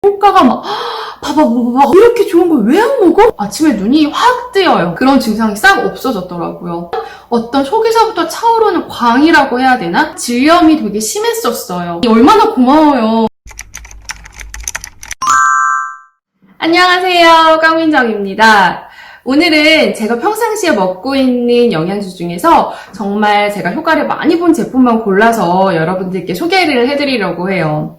효과가 막 봐봐 이렇게 좋은 걸 왜 안 먹어? 아침에 눈이 확 뜨여요. 그런 증상이 싹 없어졌더라고요. 어떤 속에서부터 차오르는 광이라고 해야 되나? 질염이 되게 심했었어요. 얼마나 고마워요. 안녕하세요, 깡민정입니다. 오늘은 제가 평상시에 먹고 있는 영양제 중에서 정말 제가 효과를 많이 본 제품만 골라서 여러분들께 소개를 해드리려고 해요.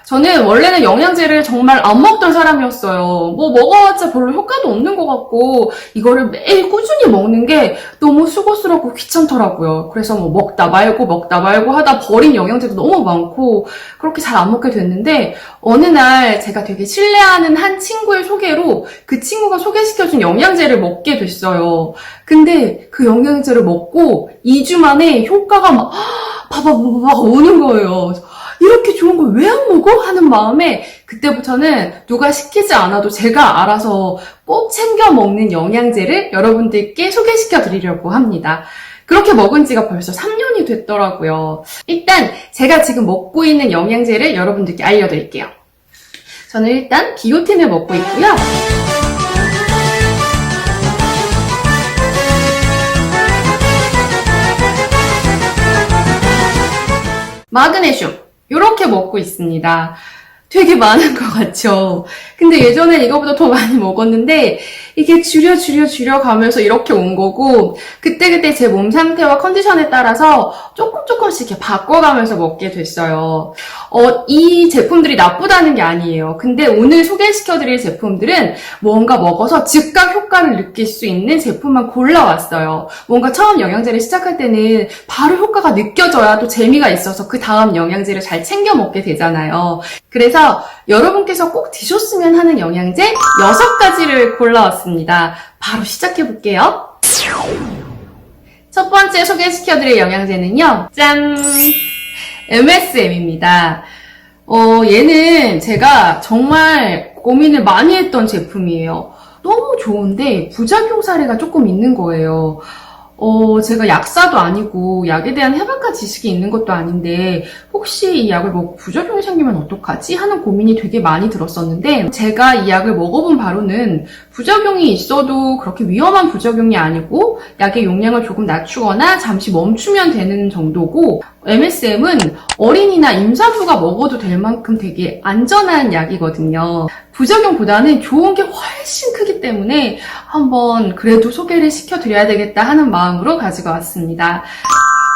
저는 원래는 영양제를 정말 안 먹던 사람이었어요. 뭐 먹어봤자 별로 효과도 없는 것 같고 이거를 매일 꾸준히 먹는 게 너무 수고스럽고 귀찮더라고요. 그래서 뭐 먹다 말고 하다 버린 영양제도 너무 많고 그렇게 잘 안 먹게 됐는데 어느 날 제가 되게 신뢰하는 한 친구의 소개로 그 친구가 소개시켜준 영양제를 먹게 됐어요. 근데 그 영양제를 먹고 2주 만에 효과가 막 오는 거예요. 이렇게 좋은 걸 왜 안 먹어? 하는 마음에 그때부터는 누가 시키지 않아도 제가 알아서 꼭 챙겨 먹는 영양제를 여러분들께 소개시켜 드리려고 합니다. 그렇게 먹은 지가 벌써 3년이 됐더라고요. 일단 제가 지금 먹고 있는 영양제를 여러분들께 알려드릴게요. 저는 일단 비오틴을 먹고 있고요. 마그네슘 이렇게 먹고 있습니다. 되게 많은 것 같죠? 근데 예전엔 이거보다 더 많이 먹었는데 이게 줄여가면서 이렇게 온 거고 그때그때 제 몸 상태와 컨디션에 따라서 조금씩 이렇게 바꿔가면서 먹게 됐어요. 이 제품들이 나쁘다는 게 아니에요. 근데 오늘 소개시켜드릴 제품들은 뭔가 먹어서 즉각 효과를 느낄 수 있는 제품만 골라왔어요. 뭔가 처음 영양제를 시작할 때는 바로 효과가 느껴져야 또 재미가 있어서 그 다음 영양제를 잘 챙겨 먹게 되잖아요. 그래서 여러분께서 꼭 드셨으면 하는 영양제 6가지를 골라왔습니다. 바로 시작해볼게요. 첫 번째 소개시켜드릴 영양제는요. 짠! MSM입니다. 얘는 제가 정말 고민을 많이 했던 제품이에요. 너무 좋은데 부작용 사례가 조금 있는 거예요. 제가 약사도 아니고 약에 대한 해박한 지식이 있는 것도 아닌데 혹시 이 약을 먹고 부작용이 생기면 어떡하지? 하는 고민이 되게 많이 들었었는데 제가 이 약을 먹어본 바로는 부작용이 있어도 그렇게 위험한 부작용이 아니고 약의 용량을 조금 낮추거나 잠시 멈추면 되는 정도고 MSM은 어린이나 임산부가 먹어도 될 만큼 되게 안전한 약이거든요. 부작용보다는 좋은 게 훨씬 크기 때문에 한번 그래도 소개를 시켜드려야 되겠다 하는 마음으로 가지고 왔습니다.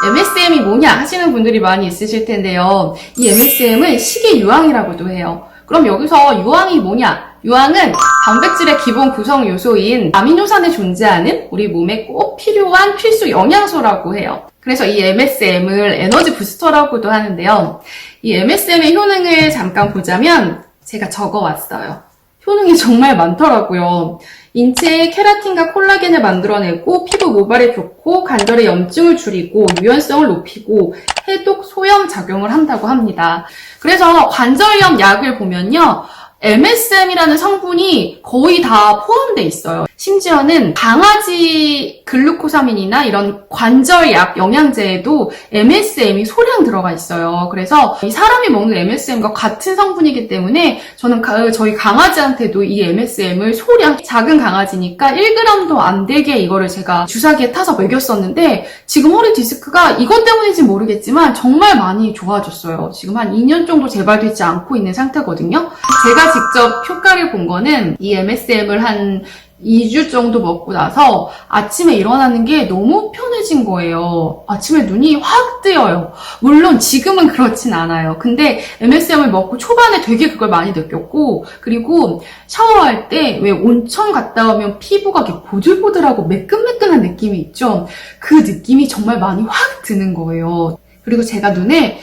MSM이 뭐냐 하시는 분들이 많이 있으실 텐데요. 이 MSM은 식이유황이라고도 해요. 그럼 여기서 유황이 뭐냐? 유황은 단백질의 기본 구성 요소인 아미노산에 존재하는 우리 몸에 꼭 필요한 필수 영양소라고 해요. 그래서 이 MSM을 에너지 부스터라고도 하는데요. 이 MSM의 효능을 잠깐 보자면 제가 적어왔어요. 효능이 정말 많더라고요. 인체에 케라틴과 콜라겐을 만들어내고 피부 모발에 좋고 관절의 염증을 줄이고 유연성을 높이고 해독, 소염 작용을 한다고 합니다. 그래서 관절염 약을 보면요. MSM이라는 성분이 거의 다 포함되어 있어요. 심지어는 강아지 글루코사민이나 이런 관절약 영양제에도 MSM이 소량 들어가 있어요. 그래서 이 사람이 먹는 MSM과 같은 성분이기 때문에 저는 저희 강아지한테도 이 MSM을 소량, 작은 강아지니까 1g도 안 되게 이거를 제가 주사기에 타서 먹였었는데 지금 허리 디스크가 이것 때문인지 모르겠지만 정말 많이 좋아졌어요. 지금 한 2년 정도 재발되지 않고 있는 상태거든요. 제가 직접 효과를 본 거는 이 MSM을 한 2주 정도 먹고 나서 아침에 일어나는 게 너무 편해진 거예요. 아침에 눈이 확 뜨여요. 물론 지금은 그렇진 않아요. 근데 MSM을 먹고 초반에 되게 그걸 많이 느꼈고 그리고 샤워할 때 왜 온천 갔다 오면 피부가 이렇게 보들보들하고 매끈매끈한 느낌이 있죠? 그 느낌이 정말 많이 확 드는 거예요. 그리고 제가 눈에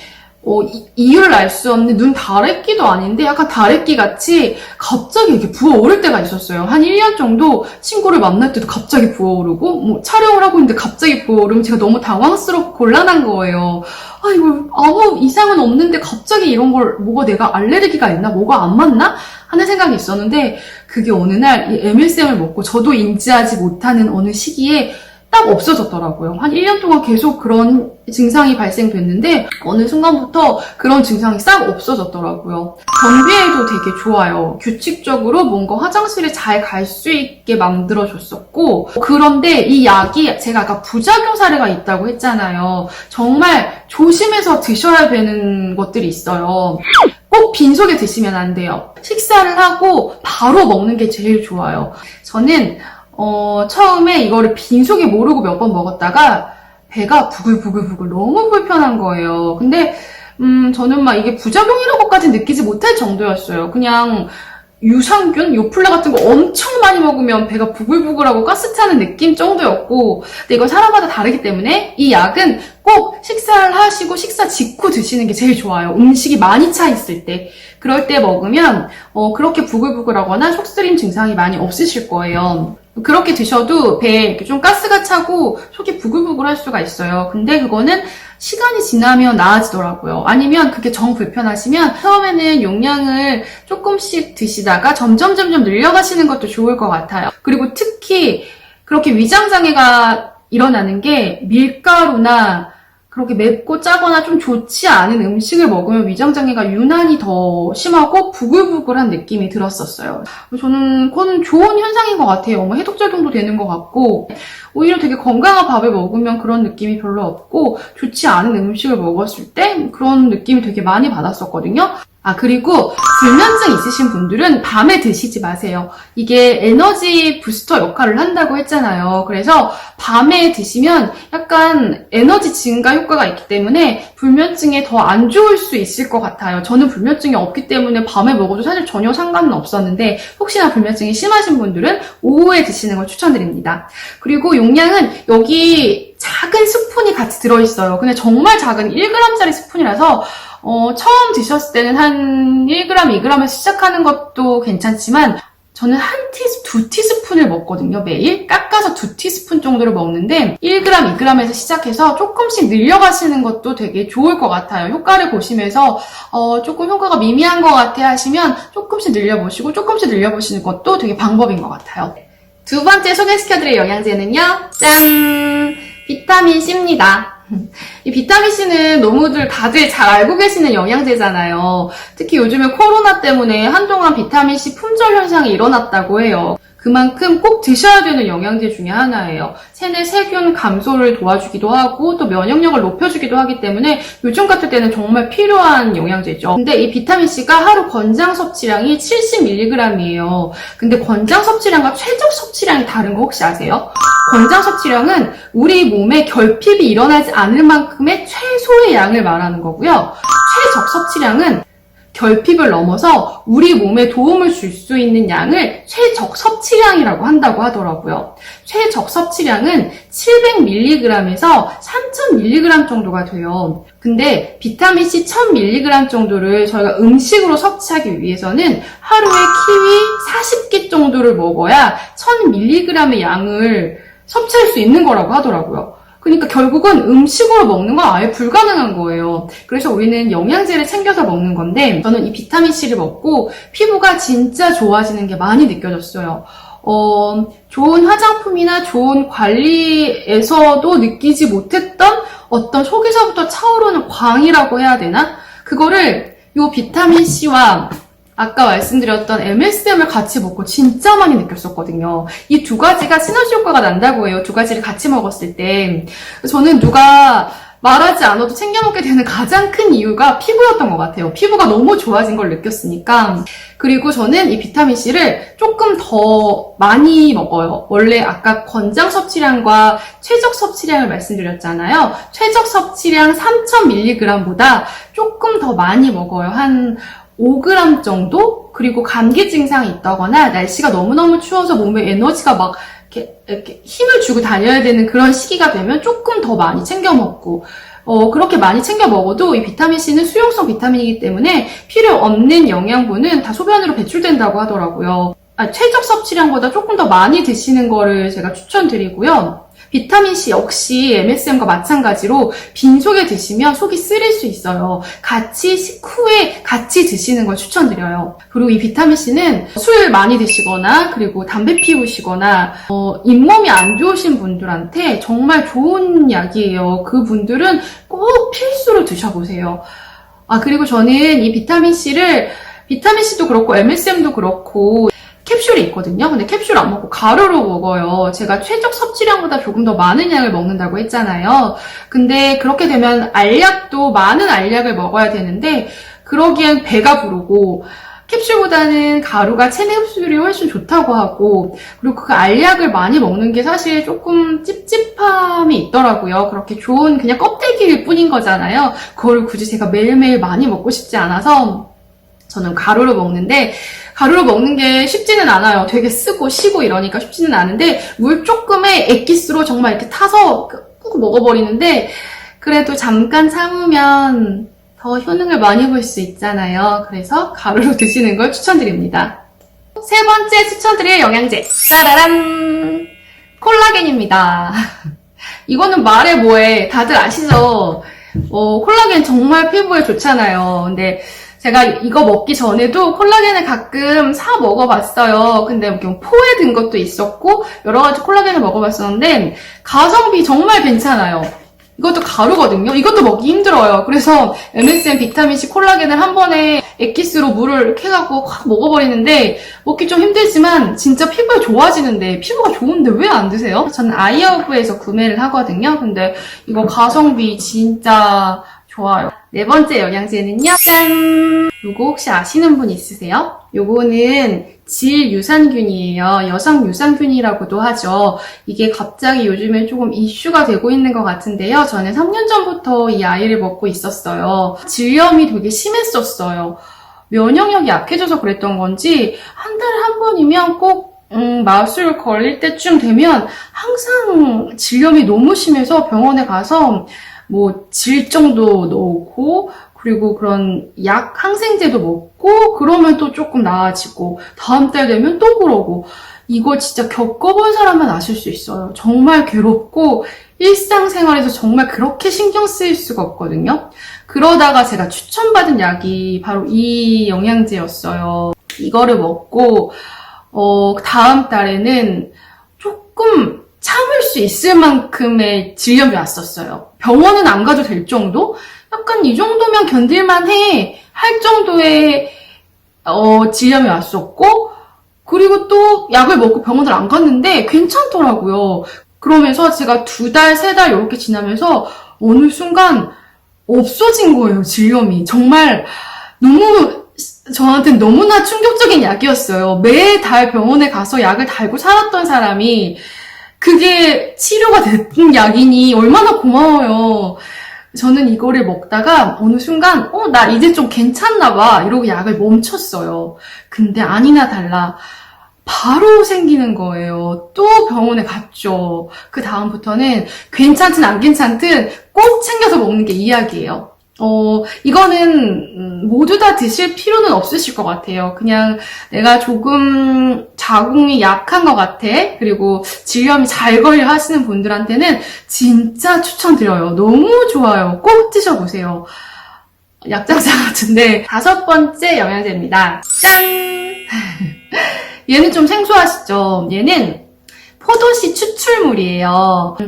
이유를 알 수 없는 눈 다래끼도 아닌데 약간 다래끼 같이 갑자기 이렇게 부어오를 때가 있었어요. 한 1년 정도 친구를 만날 때도 갑자기 부어오르고 뭐 촬영을 하고 있는데 갑자기 부어오르면 제가 너무 당황스럽고 곤란한 거예요. 이거 아무 이상은 없는데 갑자기 이런 걸 뭐가 내가 알레르기가 있나? 뭐가 안 맞나? 하는 생각이 있었는데 그게 어느 날 이 MSM을 먹고 저도 인지하지 못하는 어느 시기에 딱 없어졌더라고요. 한 1년 동안 계속 그런 증상이 발생됐는데 어느 순간부터 그런 증상이 싹 없어졌더라고요. 변비에도 되게 좋아요. 규칙적으로 뭔가 화장실에 잘 갈 수 있게 만들어줬었고, 그런데 이 약이 제가 아까 부작용 사례가 있다고 했잖아요. 정말 조심해서 드셔야 되는 것들이 있어요. 꼭 빈속에 드시면 안 돼요. 식사를 하고 바로 먹는 게 제일 좋아요. 저는 처음에 이거를 빈속에 모르고 몇 번 먹었다가 배가 부글부글부글 너무 불편한 거예요. 근데 저는 막 이게 부작용이라고까지 느끼지 못할 정도였어요. 그냥 유산균, 요플레 같은 거 엄청 많이 먹으면 배가 부글부글하고 가스 차는 느낌 정도였고, 근데 이건 사람마다 다르기 때문에 이 약은 꼭 식사를 하시고 식사 직후 드시는 게 제일 좋아요. 음식이 많이 차 있을 때. 그럴 때 먹으면 그렇게 부글부글하거나 속쓰림 증상이 많이 없으실 거예요. 그렇게 드셔도 배에 이렇게 좀 가스가 차고 속이 부글부글 할 수가 있어요. 근데 그거는 시간이 지나면 나아지더라고요. 아니면 그게 정 불편하시면 처음에는 용량을 조금씩 드시다가 점점 늘려가시는 것도 좋을 것 같아요. 그리고 특히 그렇게 위장장애가 일어나는 게 밀가루나 그렇게 맵고 짜거나 좀 좋지 않은 음식을 먹으면 위장장애가 유난히 더 심하고 부글부글한 느낌이 들었었어요. 그건 좋은 현상인 것 같아요. 뭐 해독작용도 되는 것 같고, 오히려 되게 건강한 밥을 먹으면 그런 느낌이 별로 없고, 좋지 않은 음식을 먹었을 때 그런 느낌이 되게 많이 받았었거든요. 그리고 불면증 있으신 분들은 밤에 드시지 마세요. 이게 에너지 부스터 역할을 한다고 했잖아요. 그래서 밤에 드시면 약간 에너지 증가 효과가 있기 때문에 불면증에 더 안 좋을 수 있을 것 같아요. 저는 불면증이 없기 때문에 밤에 먹어도 사실 전혀 상관은 없었는데, 혹시나 불면증이 심하신 분들은 오후에 드시는 걸 추천드립니다. 그리고 용량은 여기 작은 스푼이 같이 들어있어요. 근데 정말 작은 1g짜리 스푼이라서 처음 드셨을 때는 한 1g, 2g에서 시작하는 것도 괜찮지만, 저는 두 티스푼을 먹거든요, 매일. 깎아서 2티스푼 정도를 먹는데, 1g, 2g에서 시작해서 조금씩 늘려가시는 것도 되게 좋을 것 같아요. 효과를 보시면서, 조금 효과가 미미한 것 같아 하시면 조금씩 늘려보시고, 조금씩 늘려보시는 것도 되게 방법인 것 같아요. 두 번째 소개시켜드릴 영양제는요, 짠! 비타민 C입니다. 이 비타민C는 다들 잘 알고 계시는 영양제잖아요. 특히 요즘에 코로나 때문에 한동안 비타민C 품절 현상이 일어났다고 해요. 그만큼 꼭 드셔야 되는 영양제 중에 하나예요. 체내 세균 감소를 도와주기도 하고 또 면역력을 높여주기도 하기 때문에 요즘 같은 때는 정말 필요한 영양제죠. 근데 이 비타민C가 하루 권장 섭취량이 70mg이에요. 근데 권장 섭취량과 최적 섭취량이 다른 거 혹시 아세요? 권장 섭취량은 우리 몸에 결핍이 일어나지 않을 만큼의 최소의 양을 말하는 거고요. 최적 섭취량은 결핍을 넘어서 우리 몸에 도움을 줄 수 있는 양을 최적 섭취량이라고 한다고 하더라고요. 최적 섭취량은 700mg에서 3000mg 정도가 돼요. 근데 비타민C 1000mg 정도를 저희가 음식으로 섭취하기 위해서는 하루에 키위 40개 정도를 먹어야 1000mg의 양을 섭취할 수 있는 거라고 하더라고요. 그러니까 결국은 음식으로 먹는 건 아예 불가능한 거예요. 그래서 우리는 영양제를 챙겨서 먹는 건데, 저는 이 비타민C를 먹고 피부가 진짜 좋아지는 게 많이 느껴졌어요. 좋은 화장품이나 좋은 관리에서도 느끼지 못했던 어떤 속에서부터 차오르는 광이라고 해야 되나? 그거를 이 비타민C와 아까 말씀드렸던 MSM을 같이 먹고 진짜 많이 느꼈었거든요. 이 두 가지가 시너지 효과가 난다고 해요. 두 가지를 같이 먹었을 때. 저는 누가 말하지 않아도 챙겨 먹게 되는 가장 큰 이유가 피부였던 것 같아요. 피부가 너무 좋아진 걸 느꼈으니까. 그리고 저는 이 비타민C를 조금 더 많이 먹어요. 원래 아까 권장 섭취량과 최적 섭취량을 말씀드렸잖아요. 최적 섭취량 3000mg보다 조금 더 많이 먹어요. 한 5g 정도? 그리고 감기 증상이 있다거나 날씨가 너무너무 추워서 몸에 에너지가 막 이렇게 힘을 주고 다녀야 되는 그런 시기가 되면 조금 더 많이 챙겨 먹고, 그렇게 많이 챙겨 먹어도 이 비타민C는 수용성 비타민이기 때문에 필요 없는 영양분은 다 소변으로 배출된다고 하더라고요. 최적 섭취량보다 조금 더 많이 드시는 거를 제가 추천드리고요. 비타민C 역시 MSM과 마찬가지로 빈속에 드시면 속이 쓰릴 수 있어요. 같이 식후에 같이 드시는 걸 추천드려요. 그리고 이 비타민C는 술 많이 드시거나 그리고 담배 피우시거나 잇몸이 안 좋으신 분들한테 정말 좋은 약이에요. 그분들은 꼭 필수로 드셔보세요. 그리고 저는 이 비타민C도 그렇고 MSM도 그렇고 캡슐이 있거든요. 근데 캡슐 안 먹고 가루로 먹어요. 제가 최적 섭취량보다 조금 더 많은 약을 먹는다고 했잖아요. 근데 그렇게 되면 알약도 많은 알약을 먹어야 되는데 그러기엔 배가 부르고 캡슐보다는 가루가 체내 흡수율이 훨씬 좋다고 하고 그리고 그 알약을 많이 먹는 게 사실 조금 찝찝함이 있더라고요. 그렇게 좋은 그냥 껍데기일 뿐인 거잖아요. 그걸 굳이 제가 매일매일 많이 먹고 싶지 않아서 저는 가루로 먹는데 가루로 먹는 게 쉽지는 않아요. 되게 쓰고 시고 이러니까 쉽지는 않은데 물 조금에 액기스로 정말 이렇게 타서 꾹 먹어버리는데 그래도 잠깐 참으면 더 효능을 많이 볼 수 있잖아요. 그래서 가루로 드시는 걸 추천드립니다. 세 번째 추천드릴 영양제 짜라란! 콜라겐입니다. 이거는 말해 뭐해 다들 아시죠? 콜라겐 정말 피부에 좋잖아요. 근데 제가 이거 먹기 전에도 콜라겐을 가끔 사 먹어봤어요. 근데 포에 든 것도 있었고 여러 가지 콜라겐을 먹어봤었는데 가성비 정말 괜찮아요. 이것도 가루거든요. 이것도 먹기 힘들어요. 그래서 MSM, 비타민C, 콜라겐을 한 번에 액기스로 물을 이렇게 해갖고 확 먹어버리는데 먹기 좀 힘들지만 진짜 피부가 좋아지는데 피부가 좋은데 왜 안 드세요? 저는 아이허브에서 구매를 하거든요. 근데 이거 가성비 진짜 좋아요. 네 번째 영양제는요. 짠! 요거 혹시 아시는 분 있으세요? 요거는 질유산균이에요. 여성 유산균이라고도 하죠. 이게 갑자기 요즘에 조금 이슈가 되고 있는 것 같은데요. 저는 3년 전부터 이 아이를 먹고 있었어요. 질염이 되게 심했었어요. 면역력이 약해져서 그랬던 건지 한 달에 한 번이면 꼭 마술 걸릴 때쯤 되면 항상 질염이 너무 심해서 병원에 가서 질정도 넣고 그리고 그런 약 항생제도 먹고 그러면 또 조금 나아지고 다음 달 되면 또 그러고 이거 진짜 겪어본 사람만 아실 수 있어요. 정말 괴롭고 일상생활에서 정말 그렇게 신경 쓰일 수가 없거든요. 그러다가 제가 추천받은 약이 바로 이 영양제였어요. 이거를 먹고 다음 달에는 조금 참을 수 있을 만큼의 질염이 왔었어요. 병원은 안 가도 될 정도? 약간 이 정도면 견딜만 해 할 정도의 질염이 왔었고 그리고 또 약을 먹고 병원을 안 갔는데 괜찮더라고요. 그러면서 제가 2달, 3달 이렇게 지나면서 어느 순간 없어진 거예요, 질염이. 정말 저한테는 너무나 충격적인 약이었어요. 매달 병원에 가서 약을 달고 살았던 사람이 그게 치료가 된 약이니 얼마나 고마워요. 저는 이거를 먹다가 어느 순간 나 이제 좀 괜찮나 봐 이러고 약을 멈췄어요. 근데 아니나 달라 바로 생기는 거예요. 또 병원에 갔죠. 그 다음부터는 괜찮든 안 괜찮든 꼭 챙겨서 먹는 게 이 약이에요. 이거는 모두 다 드실 필요는 없으실 것 같아요. 그냥 내가 조금 자궁이 약한 것 같아. 그리고 질염이 잘 걸려 하시는 분들한테는 진짜 추천드려요. 너무 좋아요. 꼭 드셔보세요. 약장사 같은데 5번째 영양제입니다. 짠! 얘는 좀 생소하시죠? 얘는 포도씨 추출물이에요.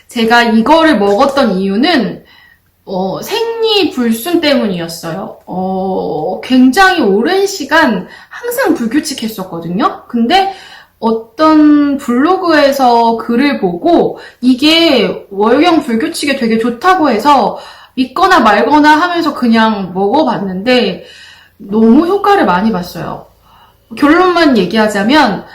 제가 이거를 먹었던 이유는 생리불순 때문이었어요. 굉장히 오랜 시간 항상 불규칙했었거든요. 근데 어떤 블로그에서 글을 보고 이게 월경 불규칙에 되게 좋다고 해서 믿거나 말거나 하면서 그냥 먹어봤는데 너무 효과를 많이 봤어요. 결론만 얘기하자면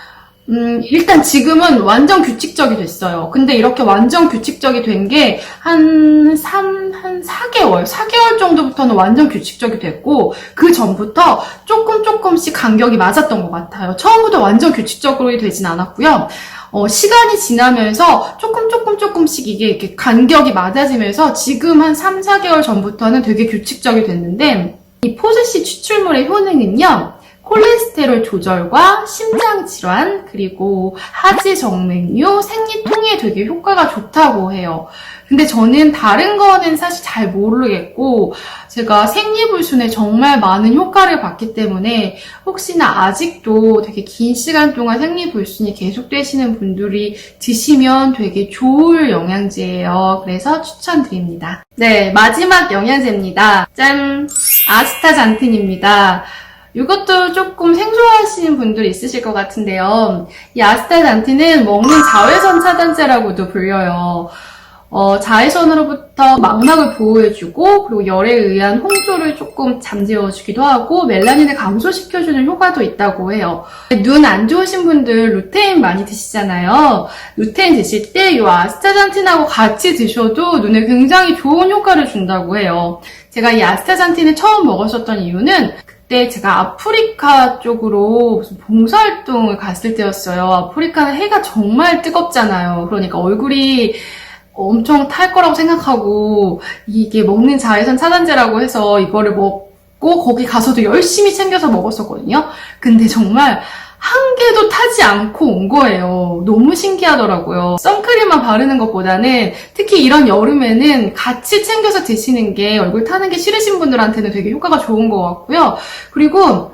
일단 지금은 완전 규칙적이 됐어요. 근데 이렇게 완전 규칙적이 된 게 한 4개월 정도부터는 완전 규칙적이 됐고 그 전부터 조금씩 간격이 맞았던 것 같아요. 처음부터 완전 규칙적으로 되진 않았고요. 시간이 지나면서 조금씩 이게 이렇게 간격이 맞아지면서 지금 한 3-4개월 전부터는 되게 규칙적이 됐는데 이 포도씨 추출물의 효능은요. 콜레스테롤 조절과 심장 질환, 그리고 하지 정맥류, 생리통에 되게 효과가 좋다고 해요. 근데 저는 다른 거는 사실 잘 모르겠고 제가 생리불순에 정말 많은 효과를 봤기 때문에 혹시나 아직도 되게 긴 시간 동안 생리불순이 계속되시는 분들이 드시면 되게 좋을 영양제예요. 그래서 추천드립니다. 네, 마지막 영양제입니다. 짠! 아스타잔틴입니다. 이것도 조금 생소하신 분들 있으실 것 같은데요. 이 아스타잔틴은 먹는 자외선 차단제라고도 불려요. 자외선으로부터 망막을 보호해주고 그리고 열에 의한 홍조를 조금 잠재워주기도 하고 멜라닌을 감소시켜주는 효과도 있다고 해요. 눈 안 좋으신 분들 루테인 많이 드시잖아요. 루테인 드실 때 이 아스타잔틴하고 같이 드셔도 눈에 굉장히 좋은 효과를 준다고 해요. 제가 이 아스타잔틴을 처음 먹었었던 이유는 그때 제가 아프리카 쪽으로 무슨 봉사활동을 갔을 때였어요. 아프리카는 해가 정말 뜨겁잖아요. 그러니까 얼굴이 엄청 탈 거라고 생각하고 이게 먹는 자외선 차단제라고 해서 이거를 먹고 거기 가서도 열심히 챙겨서 먹었었거든요. 근데 정말 한 개도 타지 않고 온 거예요. 너무 신기하더라고요. 선크림만 바르는 것보다는 특히 이런 여름에는 같이 챙겨서 드시는 게 얼굴 타는 게 싫으신 분들한테는 되게 효과가 좋은 것 같고요. 그리고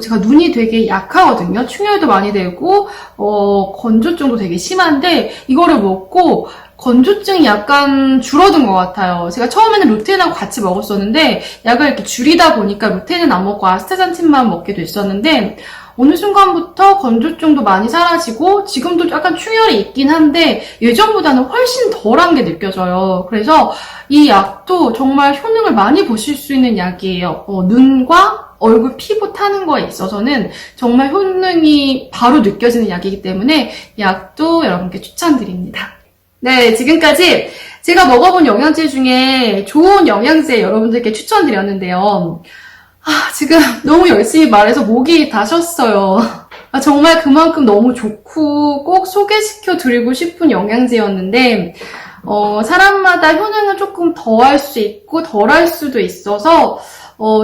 제가 눈이 되게 약하거든요. 충혈도 많이 되고 건조증도 되게 심한데 이거를 먹고 건조증이 약간 줄어든 것 같아요. 제가 처음에는 루테인하고 같이 먹었었는데 약을 이렇게 줄이다 보니까 루테인은 안 먹고 아스타잔틴만 먹게 됐었는데 어느 순간부터 건조증도 많이 사라지고 지금도 약간 충혈이 있긴 한데 예전보다는 훨씬 덜한 게 느껴져요. 그래서 이 약도 정말 효능을 많이 보실 수 있는 약이에요. 눈과 얼굴 피부 타는 거에 있어서는 정말 효능이 바로 느껴지는 약이기 때문에 이 약도 여러분께 추천드립니다. 네, 지금까지 제가 먹어본 영양제 중에 좋은 영양제 여러분들께 추천드렸는데요. 지금 너무 열심히 말해서 목이 다 쉬었어요. 정말 그만큼 너무 좋고 꼭 소개시켜 드리고 싶은 영양제였는데 사람마다 효능은 조금 더할 수 있고 덜할 수도 있어서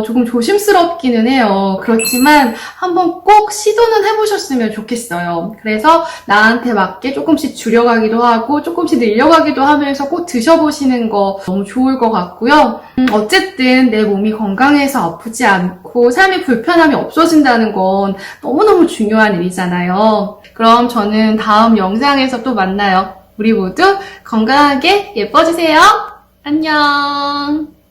조금 조심스럽기는 해요. 그렇지만 한번 꼭 시도는 해보셨으면 좋겠어요. 그래서 나한테 맞게 조금씩 줄여가기도 하고 조금씩 늘려가기도 하면서 꼭 드셔보시는 거 너무 좋을 것 같고요. 어쨌든 내 몸이 건강해서 아프지 않고 삶의 불편함이 없어진다는 건 너무너무 중요한 일이잖아요. 그럼 저는 다음 영상에서 또 만나요. 우리 모두 건강하게 예뻐지세요. 안녕.